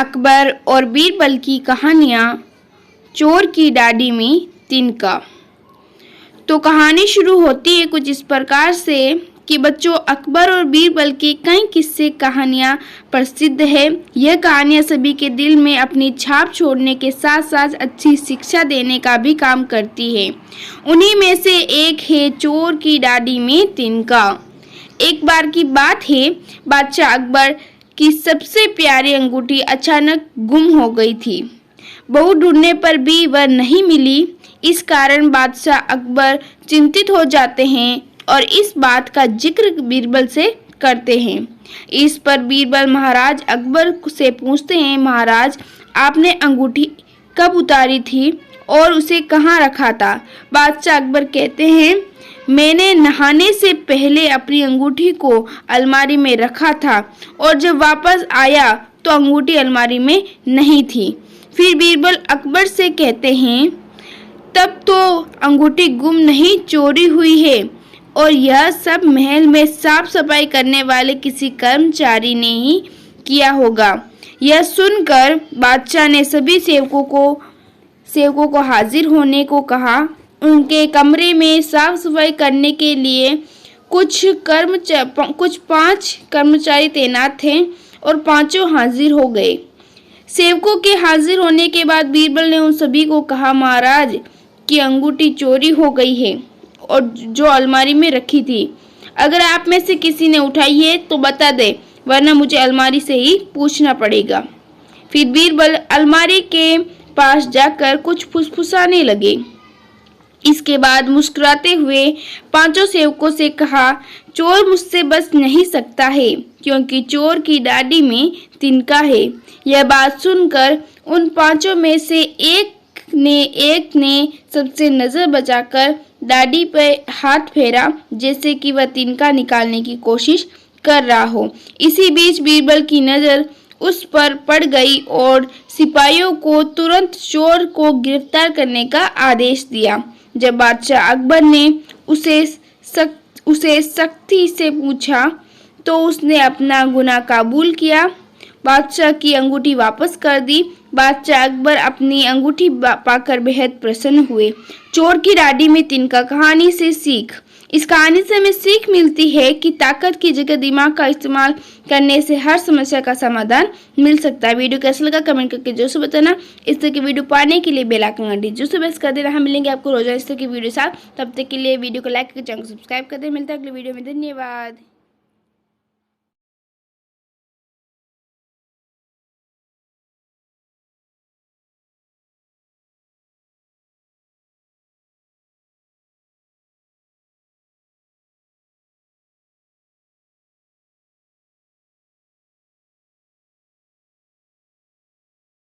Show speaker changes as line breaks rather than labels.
अकबर और बीरबल की कहानियाँ, चोर की डाडी में तिनका। तो कहानी शुरू होती है कुछ इस प्रकार से कि बच्चों, अकबर और बीरबल के कई किस्से कहानियाँ प्रसिद्ध है। यह कहानियाँ सभी के दिल में अपनी छाप छोड़ने के साथ साथ अच्छी शिक्षा देने का भी काम करती है। उन्हीं में से एक है चोर की डाडी में तिनका। एक बार की बात है, बादशाह अकबर की सबसे प्यारी अंगूठी अचानक गुम हो गई थी। बहुत ढूंढने पर भी वह नहीं मिली। इस कारण बादशाह अकबर चिंतित हो जाते हैं और इस बात का जिक्र बीरबल से करते हैं। इस पर बीरबल महाराज अकबर से पूछते हैं, महाराज, आपने अंगूठी कब उतारी थी और उसे कहाँ रखा था? बादशाह अकबर कहते हैं, मैंने नहाने से पहले अपनी अंगूठी को अलमारी में रखा था और जब वापस आया तो अंगूठी अलमारी में नहीं थी। फिर बीरबल अकबर से कहते हैं, तब तो अंगूठी गुम नहीं, चोरी हुई है और यह सब महल में साफ सफाई करने वाले किसी कर्मचारी ने ही किया होगा। यह सुनकर बादशाह ने सभी सेवकों को हाजिर होने को कहा। उनके कमरे में साफ सफाई करने के लिए कुछ 5 कर्मचारी तैनात थे और पांचों हाजिर हो गए। सेवकों के हाजिर होने के बाद बीरबल ने उन सभी को कहा, महाराज की अंगूठी चोरी हो गई है और जो अलमारी में रखी थी। अगर आप में से किसी ने उठाई है तो बता दे, वरना मुझे अलमारी से ही पूछना पड़ेगा। फिर बीरबल अलमारी के पास जाकर कुछ फुसफुसाने लगे। इसके बाद मुस्कुराते हुए 5 सेवकों से कहा, चोर मुझसे बच नहीं सकता है क्योंकि चोर की डाडी में तिनका है। यह बात सुनकर उन 5 में से एक ने सबसे नजर बचाकर डाडी पर हाथ फेरा, जैसे कि वह तिनका निकालने की कोशिश कर रहा हो। इसी बीच बीरबल की नजर उस पर पड़ गई और सिपाहियों को तुरंत चोर को गिरफ्तार करने का आदेश दिया। जब बादशाह अकबर ने उसे सख्ती से पूछा तो उसने अपना गुनाह कबूल किया, बादशाह की अंगूठी वापस कर दी। बादशाह अकबर अपनी अंगूठी पाकर बेहद प्रसन्न हुए। चोर की डाडी में तिनका कहानी से सीख। इस कहानी से हमें सीख मिलती है कि ताकत की जगह दिमाग का इस्तेमाल करने से हर समस्या का समाधान मिल सकता है। वीडियो कैसा लगा कमेंट करके जरूर से बताना। इस तरह की वीडियो पाने के लिए बेल आइकन घंटी जरूर से प्रेस कर देना। हम मिलेंगे आपको रोजाना इस तरह की वीडियो साथ। तब तक के लिए वीडियो को लाइक करके चैनल को सब्सक्राइब कर दें। मिलता है अगले वीडियो में। धन्यवाद।